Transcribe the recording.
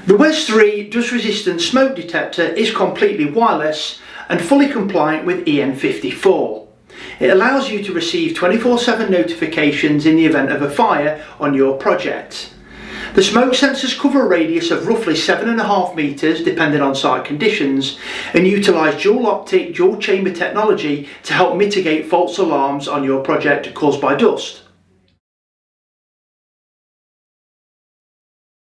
The WES3 dust resistant smoke detector is completely wireless and fully compliant with EN54. It allows you to receive 24/7 notifications in the event of a fire on your project. The smoke sensors cover a radius of roughly 7.5 metres depending on site conditions and utilise dual optic, dual chamber technology to help mitigate false alarms on your project caused by dust.